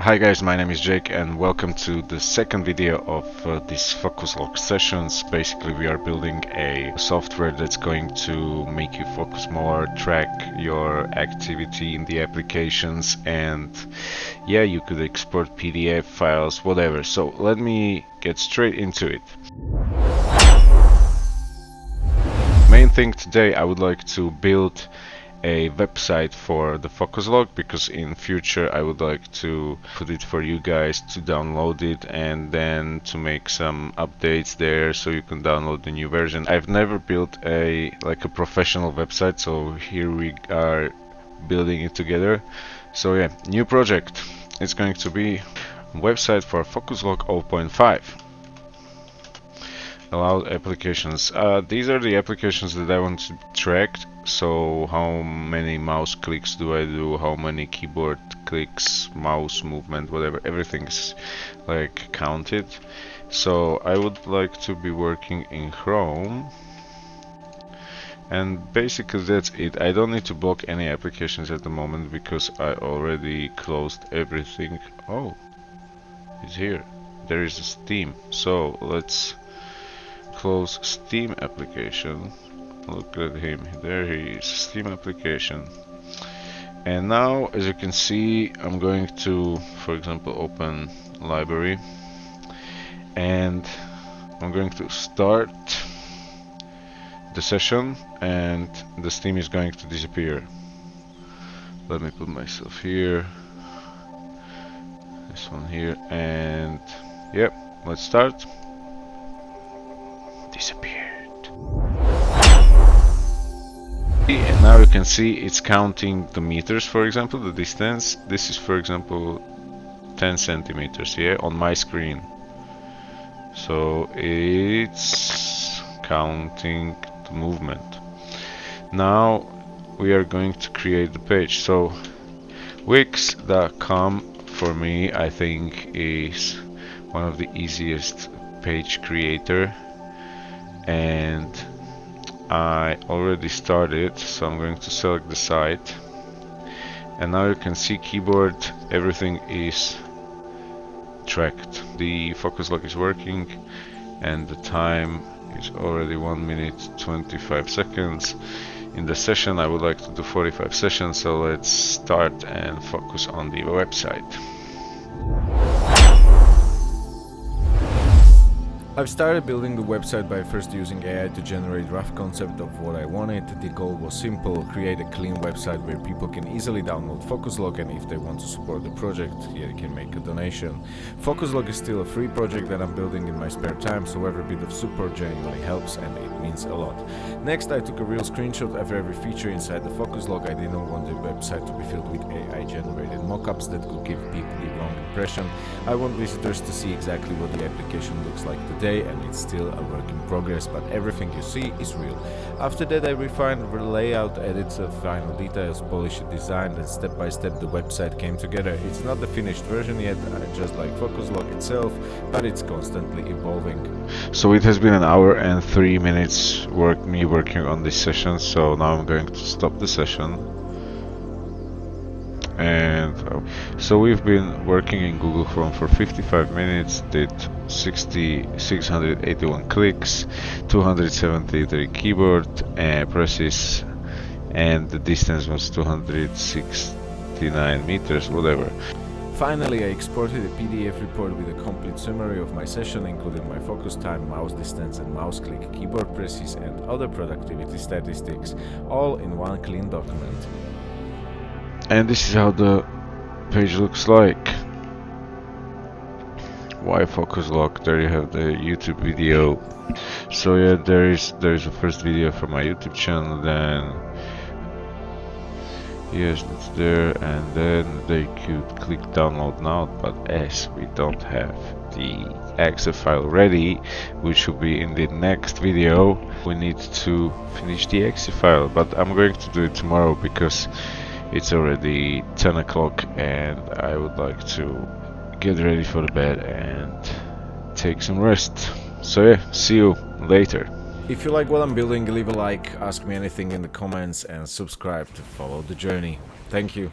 Hi guys, my name is Jake and welcome to the second video of this focus lock sessions. Basically we are building a software that's going to make you focus more, track your activity in the applications, and yeah, you could export PDF files, whatever. So let me get straight into it. Main thing today, I would like to build a website for the focus log, because in future I would like to put it for you guys to download it and then to make some updates there so you can download the new version. I've never built a professional website, so here we are building it together. So yeah, new project. It's going to be website for focus log 0.5. Allowed applications. These are the applications that I want to track. So how many mouse clicks do I do, how many keyboard clicks, mouse movement, whatever, everything's like counted. So I would like to be working in Chrome, and basically that's it. I don't need to block any applications at the moment because I already closed everything. Oh, it's here. There is a Steam. So let's close Steam application. Look at him, there he is, Steam application. And now, as you can see, I'm going to, for example, open library, and I'm going to start the session, and the Steam is going to disappear. Let me put myself here, this one here, and yep, let's start. Disappeared. And now you can see it's counting the meters, for example, the distance. This is, for example, 10 centimeters, yeah, on my screen. So it's counting the movement. Now we are going to create the page. So wix.com for me, I think, is one of the easiest page creator, and I already started, so I'm going to select the site, and now you can see keyboard, everything is tracked. The focus lock is working and the time is already 1 minute 25 seconds. In the session I would like to do 45 sessions, so let's start and focus on the website. I've started building the website by first using AI to generate rough concept of what I wanted. The goal was simple: create a clean website where people can easily download Focuslog, and if they want to support the project, they can make a donation. Focuslog is still a free project that I'm building in my spare time, so every bit of support genuinely helps and it means a lot. Next, I took a real screenshot of every feature inside the Focuslog. I didn't want the website to be filled with AI generated mockups that could give people the wrong impression. I want visitors to see exactly what the application looks like today, and it's still a work in progress, but everything you see is real. After that, I refined the layout, added some final details, polished the design, and step by step the website came together. It's not the finished version yet, just like Focuslog itself, but it's constantly evolving. So it has been an hour and 3 minutes me working on this session, so now I'm going to stop the session. And so we've been working in Google Chrome for 55 minutes, did 681 clicks, 273 keyboard presses, and the distance was 269 meters, whatever. Finally, I exported a PDF report with a complete summary of my session, including my focus time, mouse distance and mouse click, keyboard presses, and other productivity statistics, all in one clean document. And this is how the page looks like. Why focus lock? There you have the YouTube video. So yeah, there is a first video from my YouTube channel, then yes, it's there, and then they could click download now, but as we don't have the exe file ready, which will be in the next video, we need to finish the exe file, but I'm going to do it tomorrow because it's already 10 o'clock and I would like to get ready for the bed and take some rest. So yeah, see you later. If you like what I'm building, leave a like, ask me anything in the comments, and subscribe to follow the journey. Thank you.